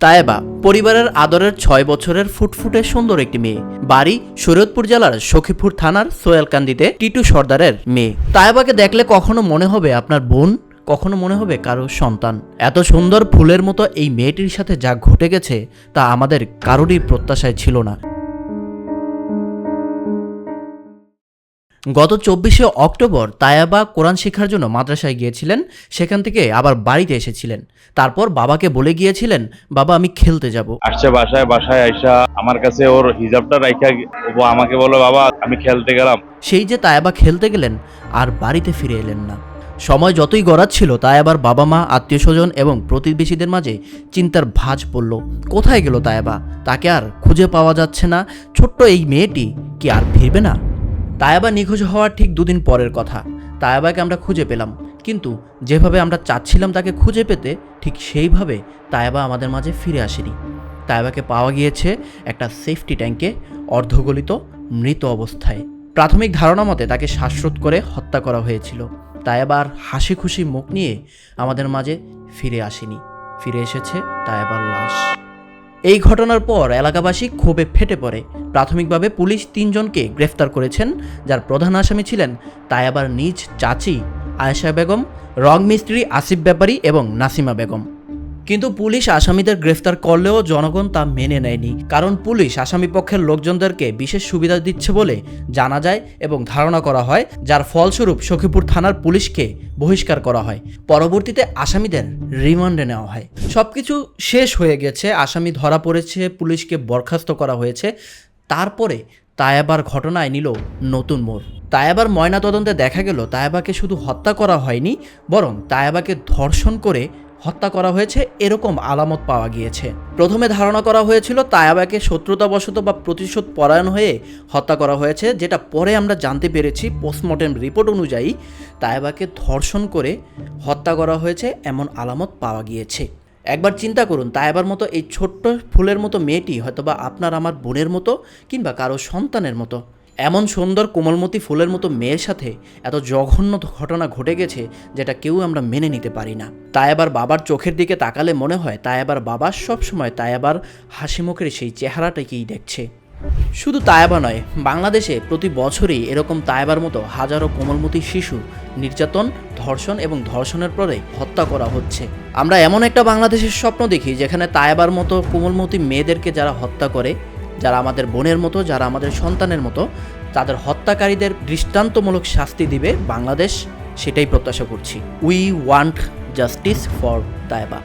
তায়েবা পরিবারের আদরের ৬ বছরের ফুটফুটে সুন্দর একটি মেয়ে। বাড়ি শরীয়তপুর জেলার সখীপুর থানার সোহেলকান্দিতে টিটু সর্দারের মেয়ে। তায়েবাকে দেখলে কখনো মনে হবে আপনার বোন, কখনো মনে হবে কারো সন্তান। এত সুন্দর ফুলের মতো এই মেয়েটির সাথে যা ঘটে গেছে তা আমাদের কারোরই প্রত্যাশায় ছিল না। গত ২৪শে অক্টোবর তায়েবা কোরআন শিক্ষার জন্য মাদ্রাসায় গিয়েছিলেন। সেখান থেকে আবার বাড়িতে এসেছিলেন। তারপর বাবাকে বলে গিয়েছিলেন, বাবা আমি খেলতে যাব। আসছে বাসায় আইসা আমার কাছে ওর হিজাবটা রাইখা ও আমাকে বলে, বাবা আমি খেলতে গেলাম। সেই যে তায়েবা খেলতে গেলেন আর বাড়িতে ফিরে এলেন না। সময় যতই গড়াচ্ছিল তায়েবার বাবা মা, আত্মীয় স্বজন এবং প্রতিবেশীদের মাঝে চিন্তার ভাঁজ পড়ল। কোথায় গেল তায়েবা? তাকে আর খুঁজে পাওয়া যাচ্ছে না। ছোট্ট এই মেয়েটি কি আর ফিরবে না? তায়েবা নিখোঁজ হওয়ার ঠিক ২ দিন পরের কথা। তায়েবাকে আমরা খুঁজে পেলাম, কিন্তু যেভাবে আমরা চাচ্ছিলাম তাকে খুঁজে পেতে, ঠিক সেইভাবে তায়েবা আমাদের মাঝে ফিরে আসেনি। তায়েবাকে পাওয়া গিয়েছে একটা সেফটি ট্যাঙ্কে, অর্ধগলিত মৃত অবস্থায়। প্রাথমিক ধারণা মতে তাকে শ্বাসরোধ করে হত্যা করা হয়েছিল। তায়েবার হাসি খুশি মুখ নিয়ে আমাদের মাঝে ফিরে আসেনি। ফিরে এসেছে তায়েবার লাশ। এই ঘটনার পর এলাকাবাসী ক্ষোভে ফেটে পড়ে। প্রাথমিকভাবে পুলিশ ৩ জনকে গ্রেফতার করেছেন, যার প্রধান আসামি ছিলেন তায়েবার নিজ চাচি আয়েশা বেগম, রং মিস্ত্রি আসিফ ব্যাপারী এবং নাসিমা বেগম। কিন্তু পুলিশ আসামিদের গ্রেফতার করলেও জনগণ তা মেনে নেয়নি, কারণ পুলিশ আসামি পক্ষের লোকজনদেরকে বিশেষ সুবিধা দিচ্ছে বলে জানা যায় এবং ধারণা করা হয়, যার ফলস্বরূপ সখীপুর থানার পুলিশকে বহিষ্কার করা হয়। পরবর্তীতে আসামিদের রিমান্ডে নেওয়া হয়। সবকিছু শেষ হয়ে গেছে, আসামি ধরা পড়েছে, পুলিশকে বরখাস্ত করা হয়েছে। তারপরে তায়েবার ঘটনায় নিল নতুন মোড়। তায়েবার ময়নাতদন্তে দেখা গেল তায়েবাকে শুধু হত্যা করা হয়নি, বরং তায়েবাকে ধর্ষণ করে হত্যা করা হয়েছে এরকম আলামত পাওয়া গিয়েছে। প্রথমে ধারণা করা হয়েছিল তায়েবাকে শত্রুতাবশত বা প্রতিশোধ পরায়ণ হয়ে হত্যা করা হয়েছে, যেটা পরে আমরা জানতে পেরেছি পোস্টমর্টেম রিপোর্ট অনুযায়ী তায়েবাকে ধর্ষণ করে হত্যা করা হয়েছে এমন আলামত পাওয়া গিয়েছে। একবার চিন্তা করুন, তায়েবার মতো এই ছোট্ট ফুলের মতো মেয়েটি হয়তোবা আপনার আমার বোনের মতো কিংবা কারো সন্তানের মতো। এমন সুন্দর কোমলমতি ফুলের মতো মেয়ের সাথে এত জঘন্য ঘটনা ঘটে গেছে, যেটা কেউ আমরা মেনে নিতে পারি না। তায়েবার বাবার চোখের দিকে তাকালে মনে হয় তায়েবার বাবা সবসময় তায়েবার হাসি মুখের সেই চেহারাটাকেই দেখছে। শুধু তায়েবা নয়, বাংলাদেশে প্রতি বছরই এরকম তায়েবার মতো হাজারো কোমলমতি শিশু নির্যাতন, ধর্ষণ এবং ধর্ষণের পরে হত্যা করা হচ্ছে। আমরা এমন একটা বাংলাদেশের স্বপ্ন দেখি যেখানে তায়েবার মতো কোমলমতি মেয়েদেরকে যারা হত্যা করে, যারা আমাদের বোনের মতো, যারা আমাদের সন্তানের মতো, তাদের হত্যাকারীদের দৃষ্টান্তমূলক শাস্তি দিবে বাংলাদেশ, সেটাই প্রত্যাশা করছি। We want justice for তায়েবা।